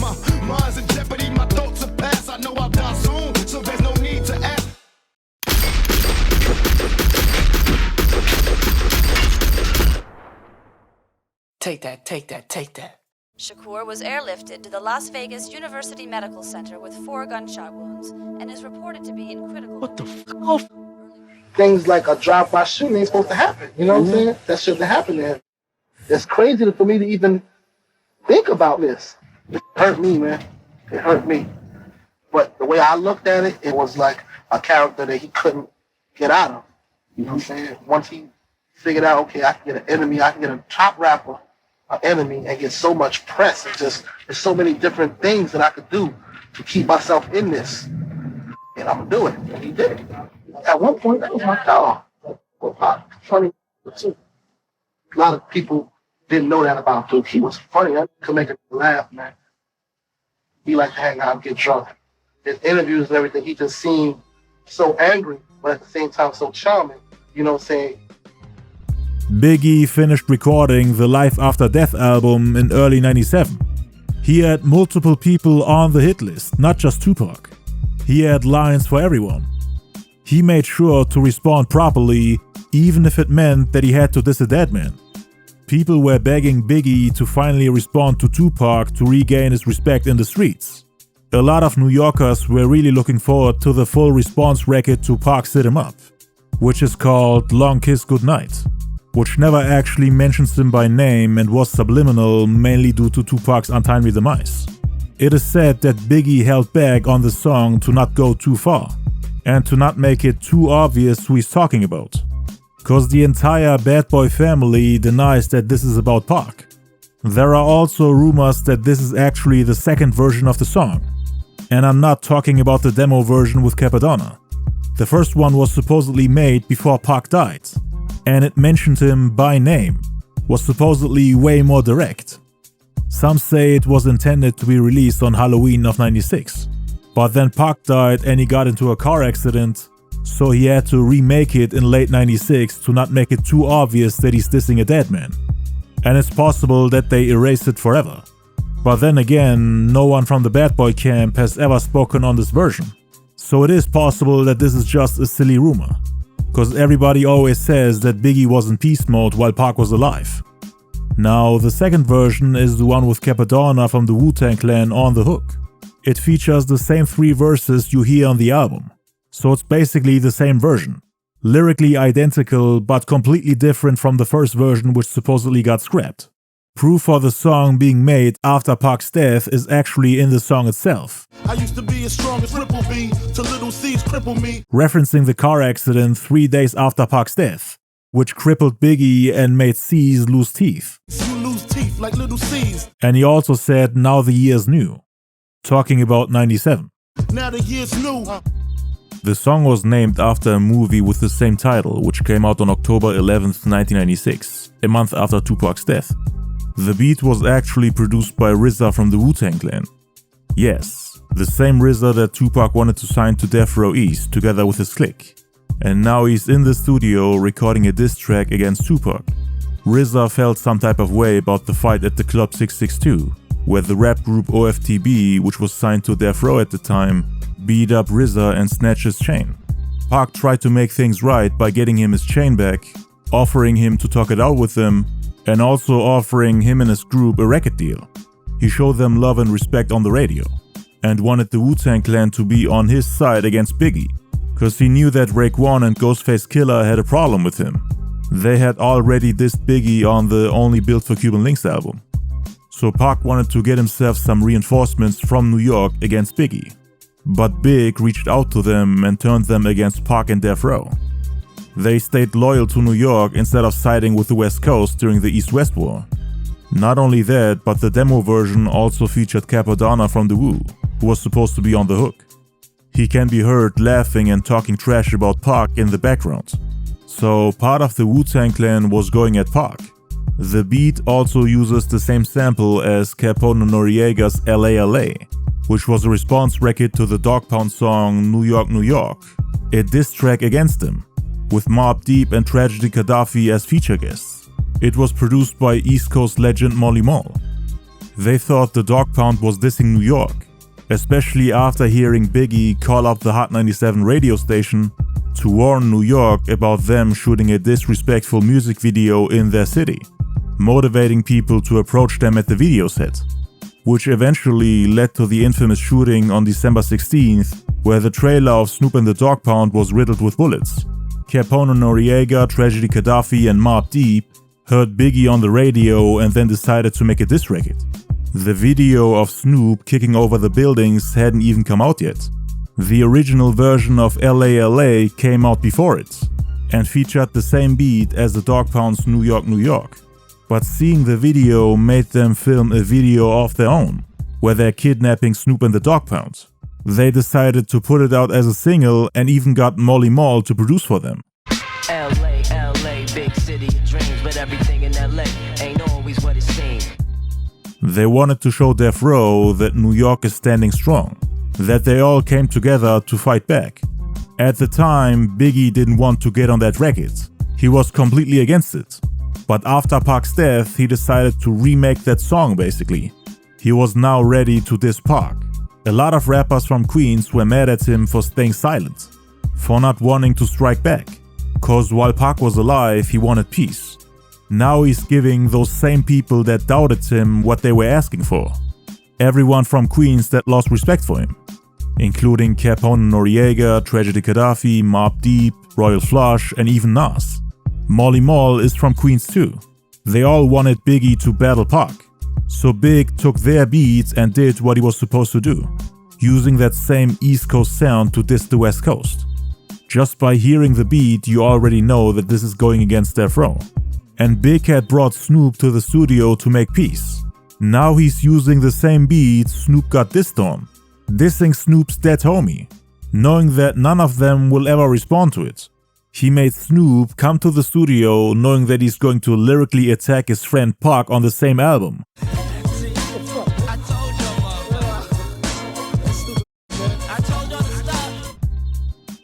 My mind's in jeopardy, my thoughts are past. I know I'll die soon, so there's no need to ask. Take that, take that, take that. Shakur was airlifted to the Las Vegas University Medical Center with 4 gunshot wounds and is reported to be in critical What the fuck? Things like a drive-by shooting ain't supposed to happen. You know what I'm saying? That shouldn't happen to him. It's crazy for me to even think about this. It hurt me, man. It hurt me. But the way I looked at it, it was like a character that he couldn't get out of. You know what I'm saying? Once he figured out, okay, I can get an enemy, I can get a top rapper, an enemy, and get so much press. And just, there's so many different things that I could do to keep myself in this. And I'm going to do it. And he did it. At one point, that was my dog. Well, Pop, funny, too. A lot of people didn't know that about Duke. He was funny. I could make him laugh, man. He liked to hang out and get drunk. His interviews and everything, he just seemed so angry, but at the same time so charming. You know what I'm saying? Biggie finished recording the Life After Death album in early '97. He had multiple people on the hit list, not just Tupac. He had lines for everyone. He made sure to respond properly, even if it meant that he had to diss a dead man. People were begging Biggie to finally respond to Tupac to regain his respect in the streets. A lot of New Yorkers were really looking forward to the full response record to Pac's Hit 'Em Up, which is called Long Kiss Goodnight, which never actually mentions him by name and was subliminal mainly due to Tupac's untimely demise. It is said that Biggie held back on the song to not go too far, and to not make it too obvious who he's talking about. Cause the entire Bad Boy family denies that this is about Pac. There are also rumors that this is actually the second version of the song. And I'm not talking about the demo version with Capadonna. The first one was supposedly made before Pac died, and it mentioned him by name, was supposedly way more direct. Some say it was intended to be released on Halloween of '96. But then Pac died and he got into a car accident, so he had to remake it in late '96 to not make it too obvious that he's dissing a dead man. And it's possible that they erased it forever. But then again, no one from the Bad Boy camp has ever spoken on this version. So it is possible that this is just a silly rumor. Cause everybody always says that Biggie was in peace mode while Pac was alive. Now, the second version is the one with Capadonna from the Wu-Tang Clan on the hook. It features the same 3 verses you hear on the album. So it's basically the same version. Lyrically identical, but completely different from the first version which supposedly got scrapped. Proof for the song being made after Pac's death is actually in the song itself. I used to be as strong as Triple B, till little C's cripple me. Referencing the car accident 3 days after Pac's death, which crippled Biggie and made C's lose teeth. You lose teeth like little C's. And he also said now the year's new, talking about '97. Now the year's new. The song was named after a movie with the same title, which came out on October 11th, 1996, a month after Tupac's death. The beat was actually produced by RZA from the Wu-Tang Clan. Yes, the same RZA that Tupac wanted to sign to Death Row East together with his clique. And now he's in the studio recording a diss track against Tupac. RZA felt some type of way about the fight at the Club 662, where the rap group OFTB, which was signed to Death Row at the time, beat up RZA and snatched his chain. Pac tried to make things right by getting him his chain back, offering him to talk it out with them, and also offering him and his group a record deal. He showed them love and respect on the radio, and wanted the Wu-Tang Clan to be on his side against Biggie, cause he knew that Raekwon and Ghostface Killah had a problem with him. They had already dissed Biggie on the Only Built for Cuban Links album. So Pac wanted to get himself some reinforcements from New York against Biggie. But Big reached out to them and turned them against Pac and Death Row. They stayed loyal to New York instead of siding with the West Coast during the East-West War. Not only that, but the demo version also featured Capadonna from the Wu, who was supposed to be on the hook. He can be heard laughing and talking trash about Pac in the background. So part of the Wu-Tang Clan was going at Pac. The beat also uses the same sample as Capone Noriega's LA LA, which was a response record to the Dog Pound song New York, New York, a diss track against him, with Mobb Deep and Tragedy Gaddafi as feature guests. It was produced by East Coast legend Molly Mall. They thought the dog pound was dissing New York, especially after hearing Biggie call up the Hot 97 radio station to warn New York about them shooting a disrespectful music video in their city, motivating people to approach them at the video set, which eventually led to the infamous shooting on December 16th, where the trailer of Snoop and the Dog Pound was riddled with bullets. Capone and Noriega, Tragedy Gaddafi and Mobb Deep heard Biggie on the radio and then decided to make a diss record. The video of Snoop kicking over the buildings hadn't even come out yet. The original version of LA LA came out before it and featured the same beat as the Dog Pound's New York New York. But seeing the video made them film a video of their own, where they're kidnapping Snoop and the Dog Pound. They decided to put it out as a single and even got Molly Mall to produce for them. LA, LA, big city of dreams, but everything in LA ain't always what it seems. They wanted to show Death Row that New York is standing strong, that they all came together to fight back. At the time, Biggie didn't want to get on that record. He was completely against it. But after Pac's death, he decided to remake that song basically. He was now ready to diss Pac. A lot of rappers from Queens were mad at him for staying silent, for not wanting to strike back, cause while Pac was alive, he wanted peace. Now he's giving those same people that doubted him what they were asking for. Everyone from Queens that lost respect for him, including Capone and Noriega, Tragedy Gaddafi, Mobb Deep, Royal Flush, and even Nas. Molly Mall is from Queens too. They all wanted Biggie to battle Pac. So Big took their beats and did what he was supposed to do, using that same East Coast sound to diss the West Coast. Just by hearing the beat, you already know that this is going against Death Row. And Big had brought Snoop to the studio to make peace. Now he's using the same beat Snoop got dissed on, dissing Snoop's dead homie, knowing that none of them will ever respond to it. He made Snoop come to the studio knowing that he's going to lyrically attack his friend Pac on the same album.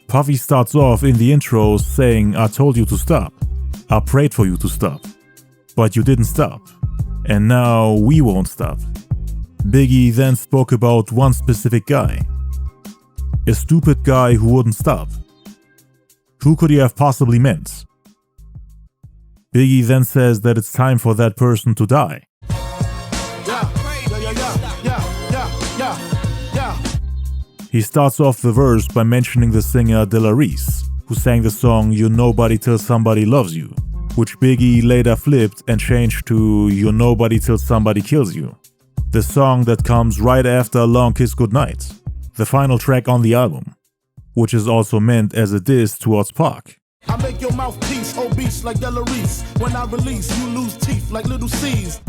Puffy starts off in the intro saying, "I told you to stop. I prayed for you to stop. But you didn't stop. And now we won't stop." Biggie then spoke about one specific guy. A stupid guy who wouldn't stop. Who could he have possibly meant? Biggie then says that it's time for that person to die. He starts off the verse by mentioning the singer De La Reese, who sang the song "You're Nobody Till Somebody Loves You," which Biggie later flipped and changed to "You're Nobody Till Somebody Kills You," the song that comes right after Long Kiss Goodnight, the final track on the album, which is also meant as a diss towards Pac. I make your mouthpiece obese like De La Reese. When I release, you lose teeth like little C's.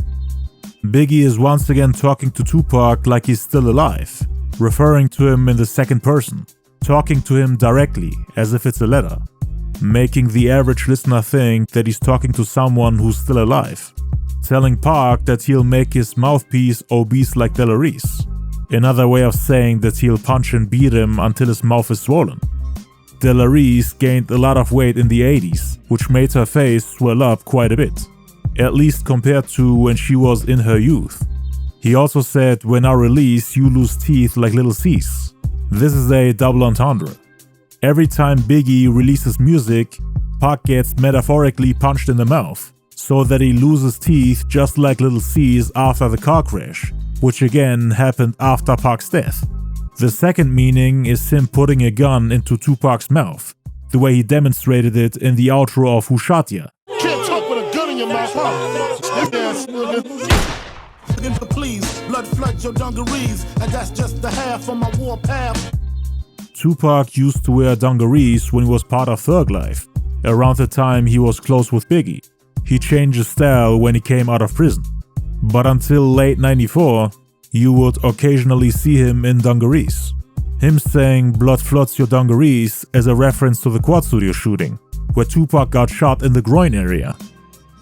Biggie is once again talking to Tupac like he's still alive, referring to him in the second person, talking to him directly as if it's a letter, making the average listener think that he's talking to someone who's still alive, telling Pac that he'll make his mouthpiece obese like De La Reese, another way of saying that he'll punch and beat him until his mouth is swollen. De La Reese gained a lot of weight in the 80s, which made her face swell up quite a bit, at least compared to when she was in her youth. He also said, "When I release, you lose teeth like little C's." This is a double entendre. Every time Biggie releases music, Pac gets metaphorically punched in the mouth, so that he loses teeth just like little C's after the car crash, which again happened after Pac's death. The second meaning is him putting a gun into Tupac's mouth, the way he demonstrated it in the outro of Who Shot Ya. Can't talk with a gun in your mouth, Please, blood floods your dungarees, and that's just the half of my war path. Tupac used to wear dungarees when he was part of Thug Life, around the time he was close with Biggie. He changed his style when he came out of prison. But until late '94, you would occasionally see him in dungarees. Him saying "blood floods your dungarees" as a reference to the Quad Studio shooting, where Tupac got shot in the groin area.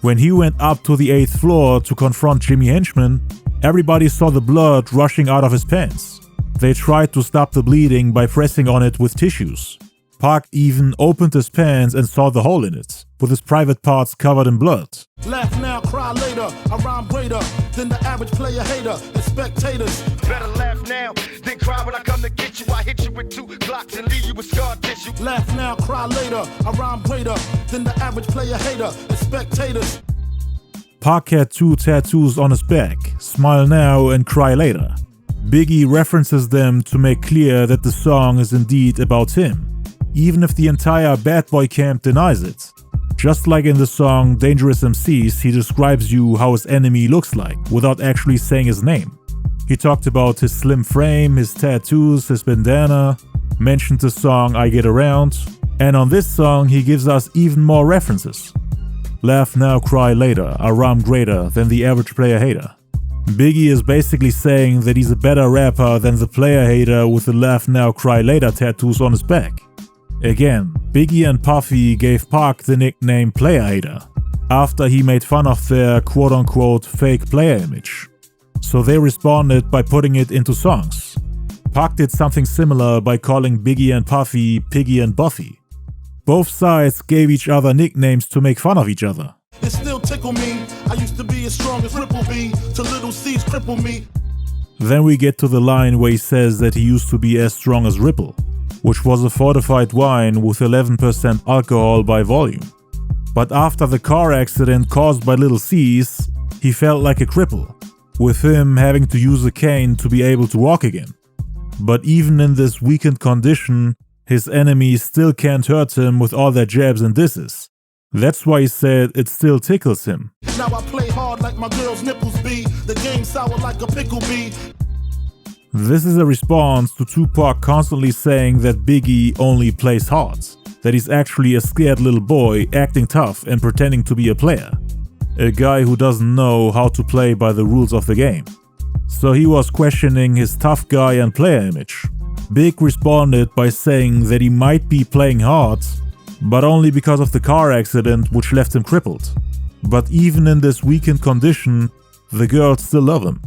When he went up to the 8th floor to confront Jimmy Henchman, everybody saw the blood rushing out of his pants. They tried to stop the bleeding by pressing on it with tissues. Pac even opened his pants and saw the hole in it. with his private parts covered in blood. Laugh now, cry later. I rhyme greater than the average player hater and spectators. Better laugh now than cry when I come to get you. I hit you with 2 Glocks and leave you with scar tissue. Laugh now, cry later. I rhyme greater than the average player hater and spectators. Pac had 2 tattoos on his back, smile now and cry later. Biggie references them to make clear that the song is indeed about him, even if the entire bad boy camp denies it. Just like in the song Dangerous MCs, he describes you how his enemy looks like, without actually saying his name. He talked about his slim frame, his tattoos, his bandana, mentioned the song I Get Around, and on this song he gives us even more references. Laugh now, cry later, I rhyme greater than the average player hater. Biggie is basically saying that he's a better rapper than the player hater with the laugh now, cry later tattoos on his back. Again, Biggie and Puffy gave Pac the nickname Player Hater, after he made fun of their quote-unquote fake player image. So they responded by putting it into songs. Pac did something similar by calling Biggie and Puffy Piggy and Buffy. Both sides gave each other nicknames to make fun of each other. It still tickle me. I used to be as strong as Ripple B, till little C's cripple me. Then we get to the line where he says that he used to be as strong as Ripple, which was a fortified wine with 11% alcohol by volume. But after the car accident caused by Little C's, he felt like a cripple, with him having to use a cane to be able to walk again. But even in this weakened condition, his enemies still can't hurt him with all their jabs and disses. That's why he said it still tickles him. Now I play hard like my girl's nipples be. The game sour like a pickle bee. This is a response to Tupac constantly saying that Biggie only plays hard, that he's actually a scared little boy acting tough and pretending to be a player. A guy who doesn't know how to play by the rules of the game. So he was questioning his tough guy and player image. Big responded by saying that he might be playing hard, but only because of the car accident which left him crippled. But even in this weakened condition, the girls still love him.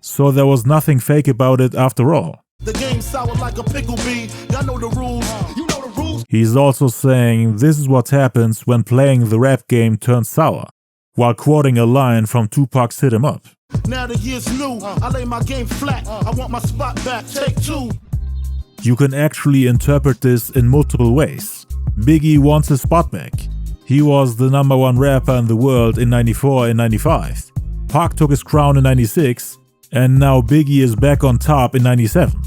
So there was nothing fake about it after all. The game sour like a pickle bee. Y'all know the rules. You know the rules. He's also saying this is what happens when playing the rap game turns sour, while quoting a line from Tupac's Hit 'Em Up. Now the year's new. I lay my game flat. I want my spot back. Take 2. You can actually interpret this in multiple ways. Biggie wants his spot back. He was the #1 rapper in the world in 94 and 95. Pac took his crown in 96, and now Biggie is back on top in 97.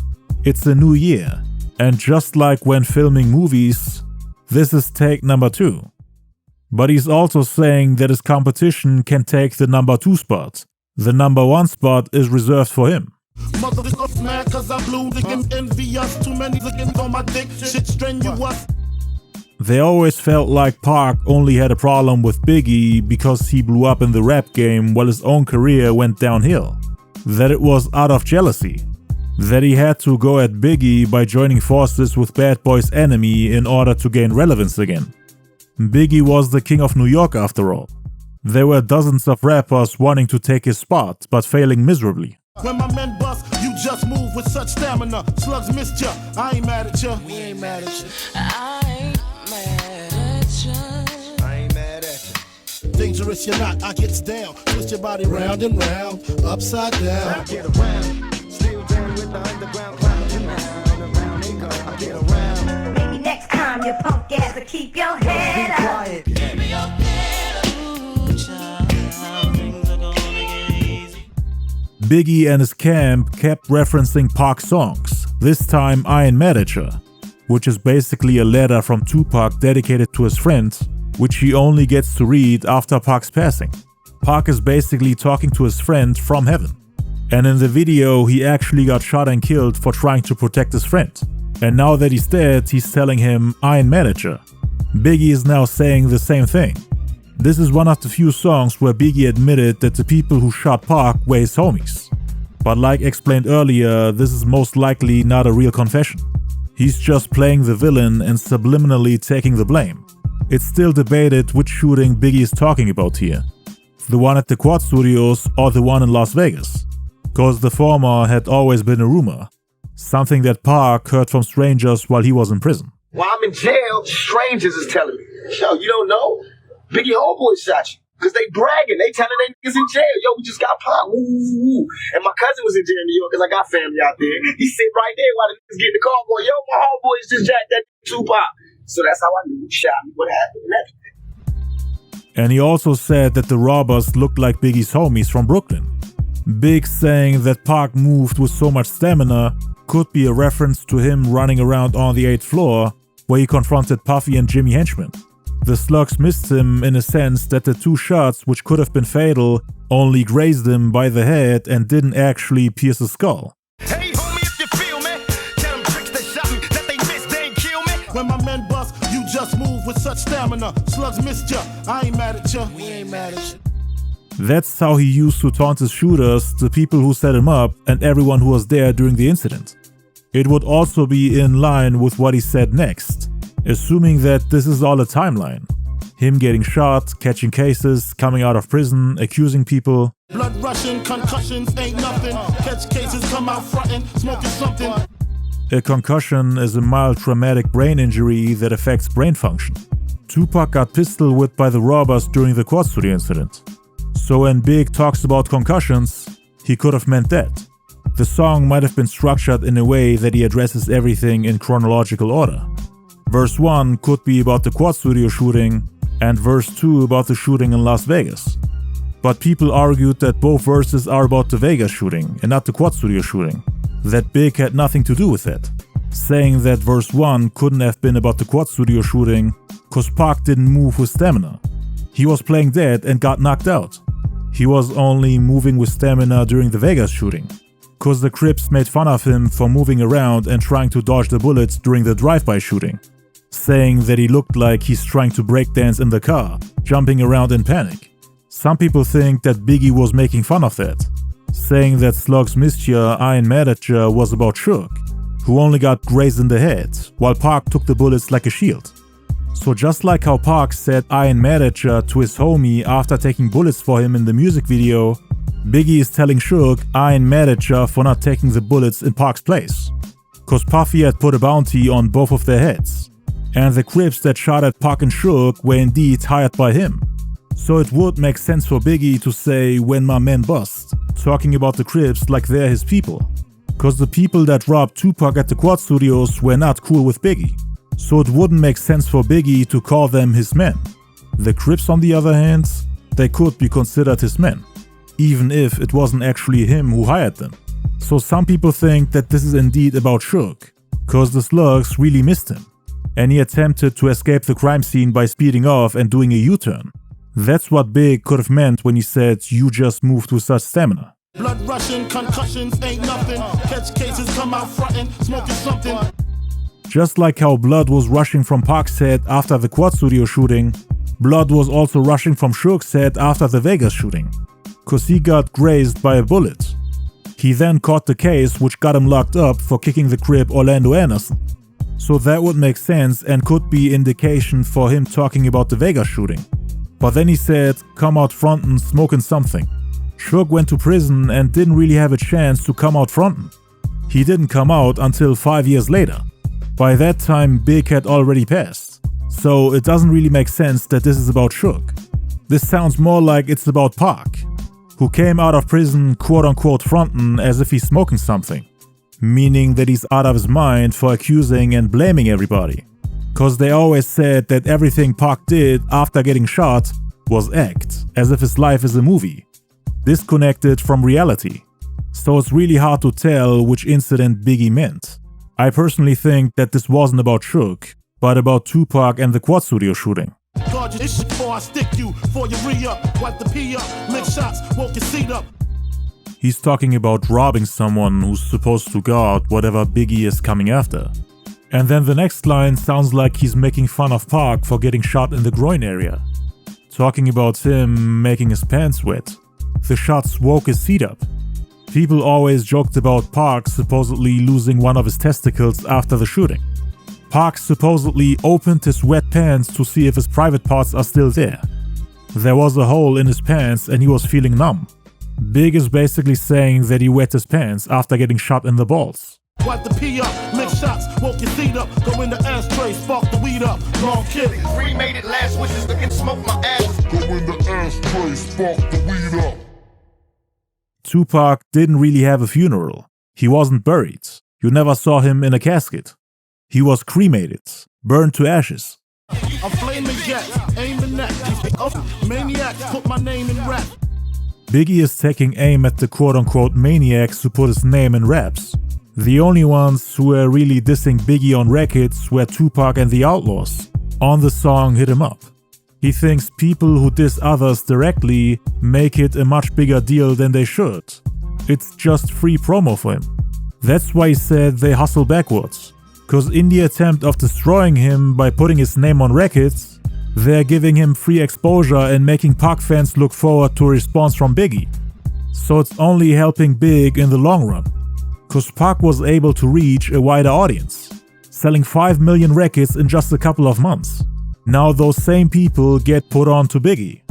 It's a new year, and just like when filming movies, this is take #2. But he's also saying that his competition can take the #2 spot. The #1 spot is reserved for him. Motherfucker mad cause I blew. Looking envious. Too many looking on my dick. Shit strenuous. They always felt like Pac only had a problem with Biggie because he blew up in the rap game while his own career went downhill. That it was out of jealousy. That he had to go at Biggie by joining forces with Bad Boy's enemy in order to gain relevance again. Biggie was the king of New York after all. There were dozens of rappers wanting to take his spot, but failing miserably. When my men bust, you just move with such stamina. Slugs missed ya. I ain't mad at ya. We ain't mad at you. I ain't mad at you. I ain't mad at you. Dangerous you're not. I gets down. Twist your body round and round. Upside down. I get around. Still down with the underground clown. Around and go. I get around. Maybe next time you punk ass will keep your head up. Give me your head up. Ooh, child, things are gonna get easy. Biggie and his camp kept referencing Pac's songs, this time I Ain't Mad at Ya, which is basically a letter from Tupac dedicated to his friend, which he only gets to read after Pac's passing. Pac is basically talking to his friend from heaven. And in the video, he actually got shot and killed for trying to protect his friend. And now that he's dead, he's telling him, I ain't mad at ya. Biggie is now saying the same thing. This is one of the few songs where Biggie admitted that the people who shot Pac were his homies. But like explained earlier, this is most likely not a real confession. He's just playing the villain and subliminally taking the blame. It's still debated which shooting Biggie is talking about here. The one at the Quad Studios or the one in Las Vegas. Cause the former had always been a rumor. Something that Pac heard from strangers while he was in prison. While I'm in jail, strangers is telling me, yo, you don't know? Biggie homeboys shot you. Because they bragging. They telling they niggas in jail. Yo, we just got Pac. Woo, woo, woo. And my cousin was in jail in New York because I got family out there. He sit right there while the niggas get in the car going, yo, my homeboys just jacked that Tupac. So that's how I knew he shot me. What happened and everything. And he also said that the robbers looked like Biggie's homies from Brooklyn. Big saying that Pac moved with so much stamina could be a reference to him running around on the 8th floor where he confronted Puffy and Jimmy Henchman. The slugs missed him in a sense that the 2 shots, which could have been fatal, only grazed him by the head and didn't actually pierce his skull. Hey, homie, if you feel me, tell them tricks they shot me, that they missed, they ain't kill me. When my men bust, you just move with such stamina. Slugs missed ya, I ain't mad at ya. We ain't mad at you. That's how he used to taunt his shooters, the people who set him up, and everyone who was there during the incident. It would also be in line with what he said next, assuming that this is all a timeline. Him getting shot, catching cases, coming out of prison, accusing people. Blood rushing, concussions ain't nothing. Catch cases, come out frontin', smoking something. A concussion is a mild traumatic brain injury that affects brain function. Tupac got pistol whipped by the robbers during the quad studio incident. So when Big talks about concussions, he could have meant that. The song might have been structured in a way that he addresses everything in chronological order. Verse 1 could be about the quad studio shooting, and verse 2 about the shooting in Las Vegas. But people argued that both verses are about the Vegas shooting and not the quad studio shooting, that Big had nothing to do with it, saying that verse 1 couldn't have been about the quad studio shooting cause Pac didn't move with stamina. He was playing dead and got knocked out. He was only moving with stamina during the Vegas shooting, cause the Crips made fun of him for moving around and trying to dodge the bullets during the drive-by shooting, saying that he looked like he's trying to breakdance in the car, jumping around in panic. Some people think that Biggie was making fun of that, saying that Slugs Missed Ya, I Ain't Mad At Ya was about Suge, who only got grazed in the head, while Pac took the bullets like a shield. So just like how Pac said I Ain't Mad At Ya to his homie after taking bullets for him in the music video, Biggie is telling Suge I ain't mad at ya for not taking the bullets in Pac's place. Cause Puffy had put a bounty on both of their heads, and the Crips that shot at Pac and Suge were indeed hired by him. So it would make sense for Biggie to say when my men bust, talking about the Crips like they're his people. Cause the people that robbed Tupac at the Quad Studios were not cool with Biggie. So it wouldn't make sense for Biggie to call them his men. The Crips, on the other hand, they could be considered his men, even if it wasn't actually him who hired them. So some people think that this is indeed about Suge, cause the slugs really missed him, and he attempted to escape the crime scene by speeding off and doing a U-turn. That's what Big could have meant when he said you just moved with such stamina. Blood rushing, concussions ain't nothing. Catch cases, come out frontin', smoking something. Just like how blood was rushing from Pac's head after the Quad Studio shooting, blood was also rushing from Suge's head after the Vegas shooting, cause he got grazed by a bullet. He then caught the case which got him locked up for kicking the Crip Orlando Anderson. So that would make sense and could be indication for him talking about the Vegas shooting. But then he said, come out frontin' smoking something. Suge went to prison and didn't really have a chance to come out frontin'. He didn't come out until 5 years later. By that time, Big had already passed. So it doesn't really make sense that this is about Suge. This sounds more like it's about Pac, who came out of prison quote-unquote frontin' as if he's smoking something, meaning that he's out of his mind for accusing and blaming everybody. Cause they always said that everything Pac did after getting shot was act, as if his life is a movie, disconnected from reality. So it's really hard to tell which incident Biggie meant. I personally think that this wasn't about Suge, but about Tupac and the Quad Studio shooting. Guard your issue before I stick you, for you re-up, wipe the pee up, lick shots, woke your seat up. He's talking about robbing someone who's supposed to guard whatever Biggie is coming after. And then the next line sounds like he's making fun of Pac for getting shot in the groin area, talking about him making his pants wet. The shots woke his seat up. People always joked about Pac supposedly losing one of his testicles after the shooting. Pac supposedly opened his wet pants to see if his private parts are still there. There was a hole in his pants and he was feeling numb. Big is basically saying that he wet his pants after getting shot in the balls. Wipe the pee up, mix shots, woke your feet up, go in the ashtray, spark the weed up. Long kitty. Remade it, last wishes, looking smoke my ass. Go in the ashtray, spark the weed up. Tupac didn't really have a funeral. He wasn't buried. You never saw him in a casket. He was cremated, burned to ashes. I'm flaming jets, aiming at maniacs, put my name in rap. Biggie is taking aim at the quote-unquote maniacs who put his name in raps. The only ones who were really dissing Biggie on records were Tupac and the Outlaws. On the song Hit 'Em Up. He thinks people who diss others directly make it a much bigger deal than they should. It's just free promo for him. That's why he said they hustle backwards. Cause in the attempt of destroying him by putting his name on records, they're giving him free exposure and making Pac fans look forward to a response from Biggie. So it's only helping Big in the long run. Cause Pac was able to reach a wider audience, selling 5 million records in just a couple of months. Now those same people get put on to Biggie,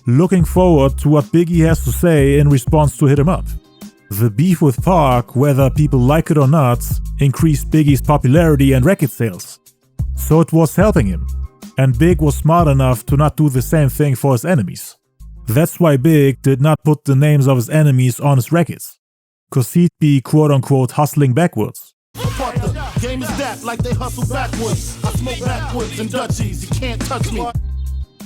looking forward to what Biggie has to say in response to Hit 'Em Up. The beef with Pac, whether people like it or not, increased Biggie's popularity and record sales. So it was helping him. And Big was smart enough to not do the same thing for his enemies. That's why Big did not put the names of his enemies on his records. Cause he'd be quote-unquote hustling backwards. The game is that, like they hustle backwards. I smoke backwards and Dutchies, you can't touch me.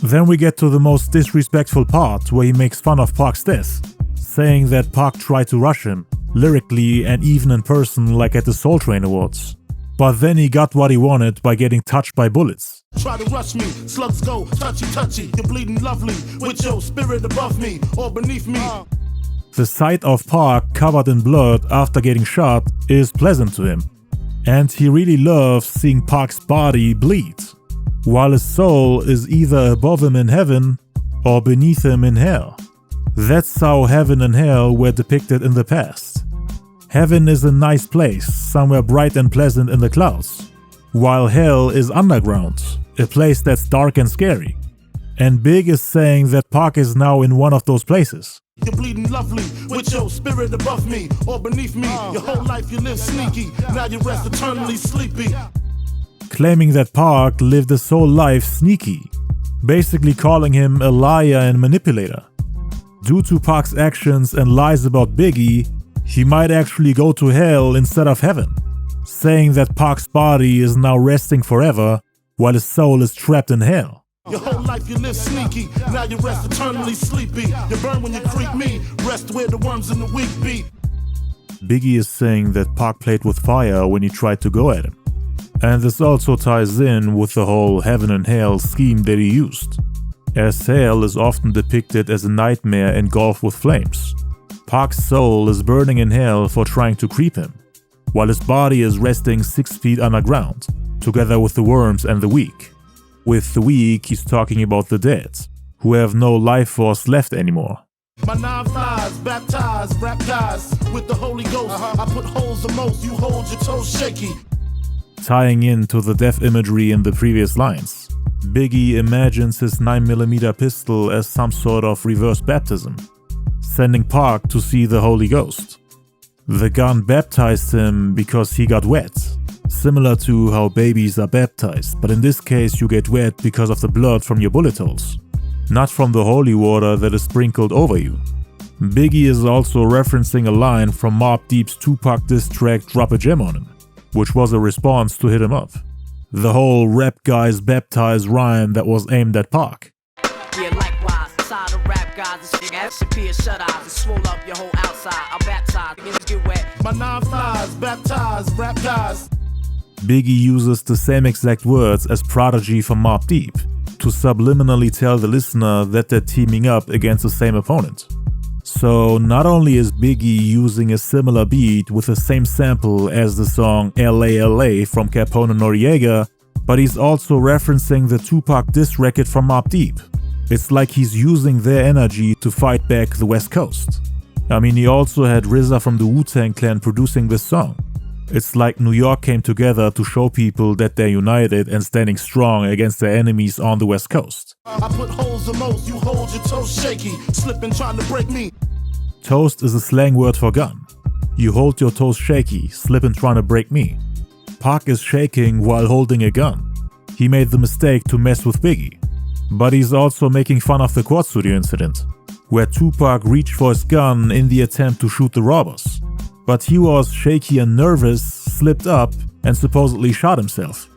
Then we get to the most disrespectful part where he makes fun of Pac's death, saying that Pac tried to rush him, lyrically and even in person like at the Soul Train Awards. But then he got what he wanted by getting touched by bullets. Try to rush me, slugs go touchy touchy. You're bleeding lovely with your spirit above me or beneath me. The sight of Pac covered in blood after getting shot is pleasant to him. And he really loves seeing Pac's body bleed, while his soul is either above him in heaven or beneath him in hell. That's how heaven and hell were depicted in the past. Heaven is a nice place, somewhere bright and pleasant in the clouds, while hell is underground, a place that's dark and scary. And Big is saying that Pac is now in one of those places. You're bleeding lovely with your spirit above me or beneath me. Your whole life you live sneaky, now you rest eternally sleepy. Claiming that Pac lived his whole life sneaky, basically calling him a liar and manipulator. Due to Pac's actions and lies about Biggie, he might actually go to hell instead of heaven, saying that Pac's body is now resting forever while his soul is trapped in hell. Your whole life you live sneaky, now you rest eternally sleepy. You burn when you creep me, rest where the worms in the weak be. Biggie is saying that Pac played with fire when he tried to go at him. And this also ties in with the whole heaven and hell scheme that he used, as hell is often depicted as a nightmare engulfed with flames. Pac's soul is burning in hell for trying to creep him, while his body is resting 6 feet underground, together with the worms and the weak. With the weak, he's talking about the dead, who have no life force left anymore. My 9 thighs, baptized, with the Holy Ghost. I put holes the most, you hold your toes shaky. Tying into the death imagery in the previous lines, Biggie imagines his 9mm pistol as some sort of reverse baptism, sending Pac to see the Holy Ghost. The gun baptized him because he got wet, similar to how babies are baptized, but in this case you get wet because of the blood from your bullet holes, not from the holy water that is sprinkled over you. Biggie is also referencing a line from Mobb Deep's Tupac diss track Drop a Gem on Him, which was a response to Hit 'Em Up, the whole rap guys baptized rhyme that was aimed at Pac. Yeah, likewise, side of rap guys, this shit disappear, shut eyes, and swole up your whole outside. I'll baptize, niggas get wet. My 9 thighs, baptized. Biggie uses the same exact words as Prodigy from Mobb Deep to subliminally tell the listener that they're teaming up against the same opponent. So not only is Biggie using a similar beat with the same sample as the song LA LA from Capone and Noriega, but he's also referencing the Tupac diss record from Mobb Deep. It's like he's using their energy to fight back the West Coast. I mean, he also had RZA from the Wu-Tang Clan producing this song. It's like New York came together to show people that they're united and standing strong against their enemies on the West Coast. I put holes the most, you hold your toes shaky, slipping trying to break me. Toast is a slang word for gun. You hold your toes shaky, slipping trying to break me. Pac is shaking while holding a gun. He made the mistake to mess with Biggie. But he's also making fun of the Quad Studio incident, where Tupac reached for his gun in the attempt to shoot the robbers. But he was shaky and nervous, slipped up, and supposedly shot himself.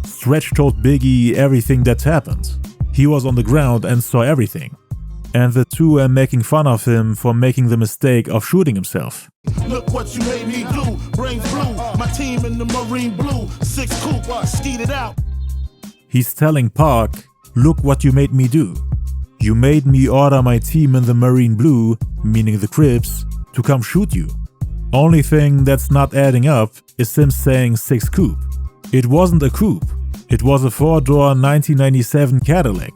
Stretch told Biggie everything that happened. He was on the ground and saw everything. And the two are making fun of him for making the mistake of shooting himself. Look what you made me do, brains blue. My team in the Marine Blue, 6 coupe, skeeted out. He's telling Pac, look what you made me do. You made me order my team in the Marine Blue, meaning the Crips, to come shoot you. Only thing that's not adding up is him saying 6 coupe. It wasn't a coupe. It was a 4-door 1997 Cadillac,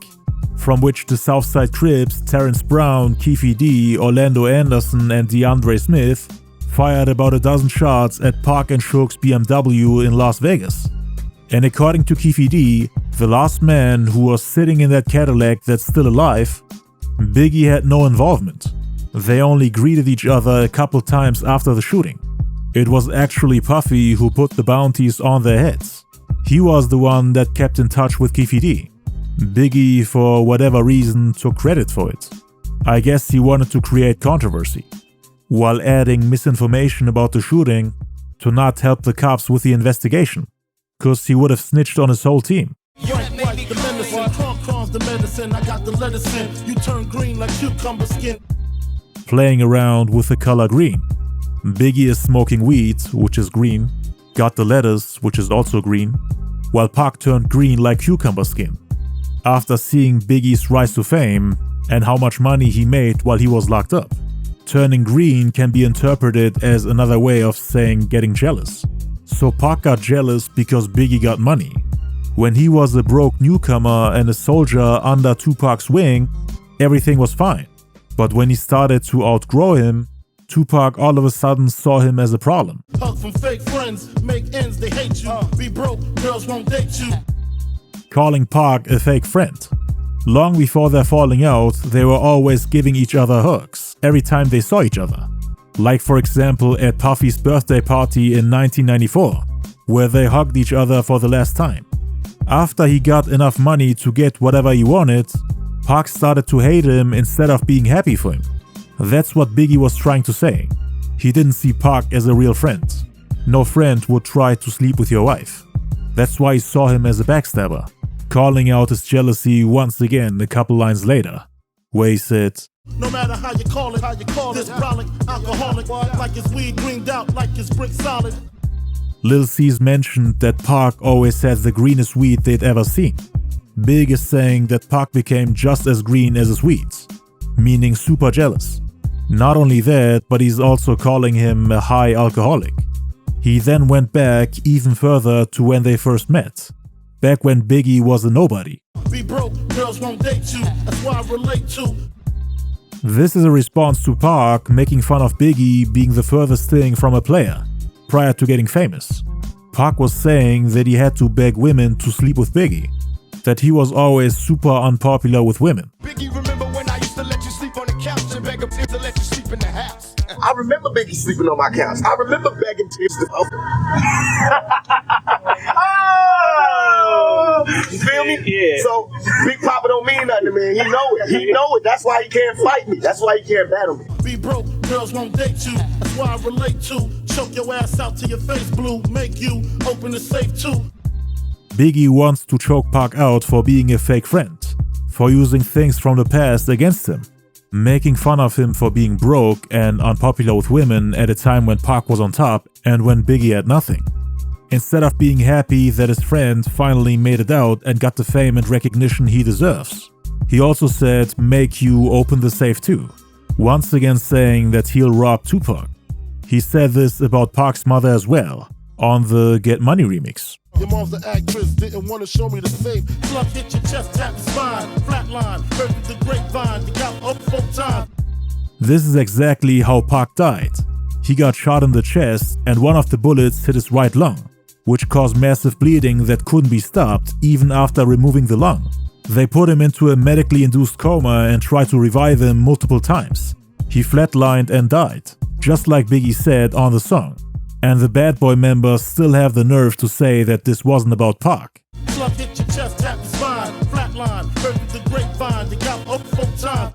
from which the Southside Crips, Terrence Brown, Keefe D, Orlando Anderson, and DeAndre Smith fired about a dozen shots at Pac and Suge's BMW in Las Vegas. And according to Keefe D, the last man who was sitting in that Cadillac that's still alive, Biggie had no involvement. They only greeted each other a couple times after the shooting. It was actually Puffy who put the bounties on their heads. He was the one that kept in touch with Keefe D. Biggie, for whatever reason, took credit for it. I guess he wanted to create controversy, while adding misinformation about the shooting to not help the cops with the investigation, cause he would have snitched on his whole team. The medicine, crumbs the medicine. I got the lettuce in. You turn green like cucumber skin. Playing around with the color green. Biggie is smoking weed, which is green, got the lettuce, which is also green, while Pac turned green like cucumber skin. After seeing Biggie's rise to fame and how much money he made while he was locked up, turning green can be interpreted as another way of saying getting jealous. So Pac got jealous because Biggie got money. When he was a broke newcomer and a soldier under Tupac's wing, everything was fine. But when he started to outgrow him, Tupac all of a sudden saw him as a problem. Hug from fake friends, make ends, they hate you. Be broke, girls won't date you. Calling Pac a fake friend. Long before their falling out, they were always giving each other hugs every time they saw each other. Like for example at Puffy's birthday party in 1994, where they hugged each other for the last time. After he got enough money to get whatever he wanted, Pac started to hate him instead of being happy for him. That's what Biggie was trying to say. He didn't see Pac as a real friend. No friend would try to sleep with your wife. That's why he saw him as a backstabber, calling out his jealousy once again a couple lines later, where he said, no matter how you call it, this brolic, alcoholic, like it's weed greened out, like it's brick solid. Lil C's mentioned that Pac always had the greenest weed they'd ever seen. Big is saying that Pac became just as green as his weeds, meaning super jealous. Not only that, but he's also calling him a high alcoholic. He then went back even further to when they first met, back when Biggie was a nobody. Be broke, girls won't date you, that's why I relate to. This is a response to Pac making fun of Biggie being the furthest thing from a player, prior to getting famous. Pac was saying that he had to beg women to sleep with Biggie, that he was always super unpopular with women. Biggie, remember when I used to let you sleep on the couch and beg him to let you sleep in the house? I remember Biggie sleeping on my couch. I remember begging tips to you feel me? Yeah. So Big Papa don't mean nothing to me. He know it. He know it. That's why he can't fight me. That's why he can't battle me. Be broke, girls won't date you. That's why I relate to. Choke your ass out till your face blue. Make you open the safe too. Biggie wants to choke Pac out for being a fake friend, for using things from the past against him, making fun of him for being broke and unpopular with women at a time when Pac was on top and when Biggie had nothing. Instead of being happy that his friend finally made it out and got the fame and recognition he deserves, he also said, make you open the safe too, once again saying that he'll rob Tupac. He said this about Pac's mother as well, on the Get Money remix. Your mom's the actress, didn't want to show me the safe. Slug hit your chest, tap the spine, flatline, heard the grapevine, you got up 4 times. This is exactly how Pac died. He got shot in the chest and one of the bullets hit his right lung, which caused massive bleeding that couldn't be stopped even after removing the lung. They put him into a medically induced coma and tried to revive him multiple times. He flatlined and died, just like Biggie said on the song. And the Bad Boy members still have the nerve to say that this wasn't about Pac. Slug hit your chest, tap your spine, flatline, heard through the grapevine, they got up 4 times.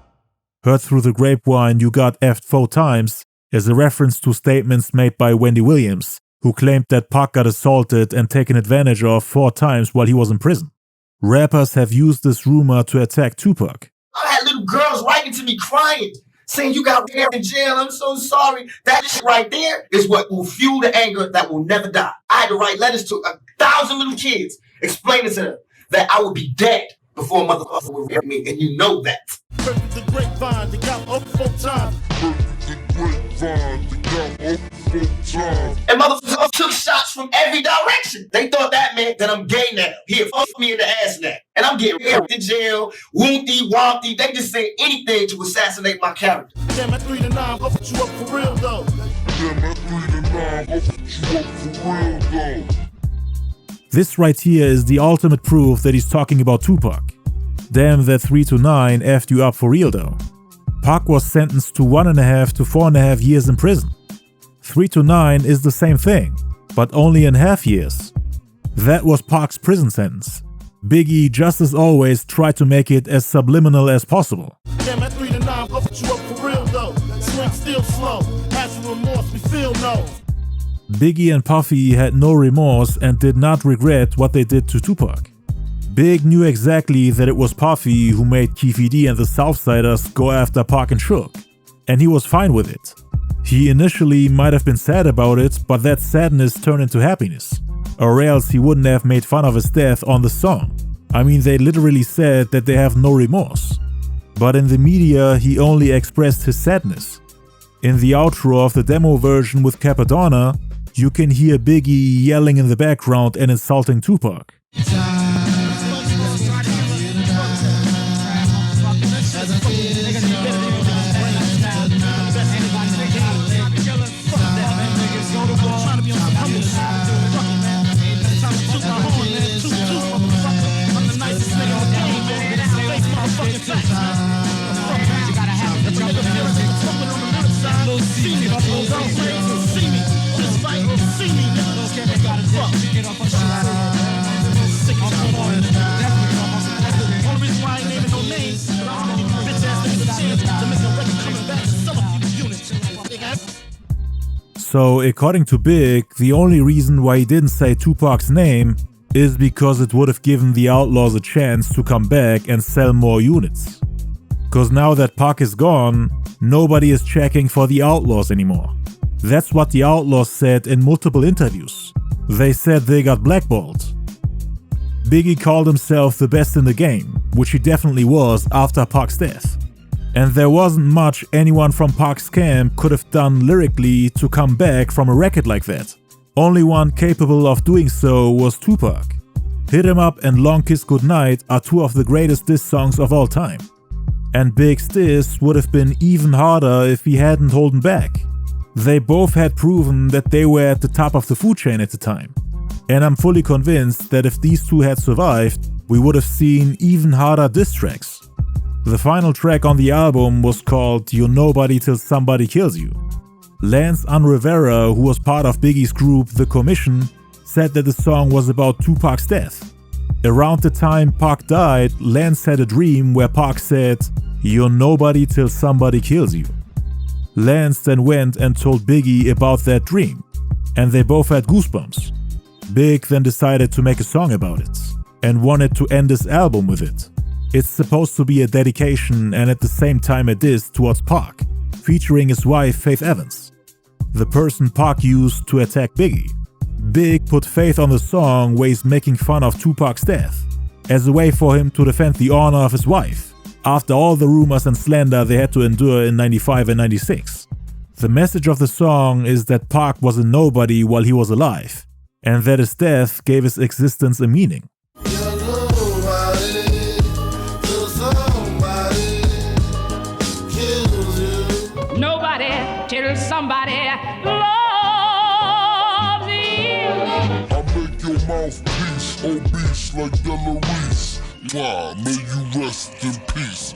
Heard through the grapevine you got effed 4 times is a reference to statements made by Wendy Williams, who claimed that Pac got assaulted and taken advantage of 4 times while he was in prison. Rappers have used this rumor to attack Tupac. I had little girls writing to me crying, saying you got in jail, I'm so sorry. That shit right there is what will fuel the anger that will never die. I had to write letters to 1,000 little kids explaining to them that I would be dead before a motherfucker would hurt me, and you know that. Heard through the grapevine, they got up 4 times. And motherfuckers took shots from every direction. They thought that meant that I'm gay now. Here, fuck me in the ass now. And I'm getting in jail, woonty, wompty. They just say anything to assassinate my character. Damn, at 3 to 9, I'll put you up for real though. This right here is the ultimate proof that he's talking about Tupac. Damn, that 3 to 9 effed you up for real though. Pac was sentenced to 1.5 to 4.5 years in prison. 3 to 9 is the same thing, but only in half years. That was Pac's prison sentence. Biggie, just as always, tried to make it as subliminal as possible. Damn, at 3 to 9, I'll put you up for real though. Swing still slow, has remorse, we feel no. Biggie and Puffy had no remorse and did not regret what they did to Tupac. Big knew exactly that it was Puffy who made Keefy D and the Southsiders go after Pac and Suge, and he was fine with it. He initially might have been sad about it, but that sadness turned into happiness, or else he wouldn't have made fun of his death on the song. I mean, they literally said that they have no remorse. But in the media, he only expressed his sadness. In the outro of the demo version with Capadonna, you can hear Biggie yelling in the background and insulting Tupac. So, according to Big, the only reason why he didn't say Tupac's name is because it would have given the Outlaws a chance to come back and sell more units. Cause now that Pac is gone, nobody is checking for the Outlaws anymore. That's what the Outlaws said in multiple interviews. They said they got blackballed. Biggie called himself the best in the game, which he definitely was after Pac's death. And there wasn't much anyone from Pac's camp could have done lyrically to come back from a record like that. Only one capable of doing so was Tupac. Hit 'Em Up and Long Kiss Goodnight are 2 of the greatest diss songs of all time. And Big's diss would have been even harder if he hadn't holden back. They both had proven that they were at the top of the food chain at the time. And I'm fully convinced that if these 2 had survived, we would have seen even harder diss tracks. The final track on the album was called You're Nobody Till Somebody Kills You. Lance Unrivera, who was part of Biggie's group The Commission, said that the song was about Tupac's death. Around the time Pac died, Lance had a dream where Pac said, "You're nobody till somebody kills you." Lance then went and told Biggie about that dream, and they both had goosebumps. Big then decided to make a song about it, and wanted to end his album with it. It's supposed to be a dedication and at the same time a diss towards Pac, featuring his wife Faith Evans, the person Pac used to attack Biggie. Big put Faith on the song where he's making fun of Tupac's death, as a way for him to defend the honor of his wife, after all the rumors and slander they had to endure in 95 and 96. The message of the song is that Pac was a nobody while he was alive, and that his death gave his existence a meaning. Nobody till somebody loves you. I make your mouthpiece obese like Delarice. May you rest in peace.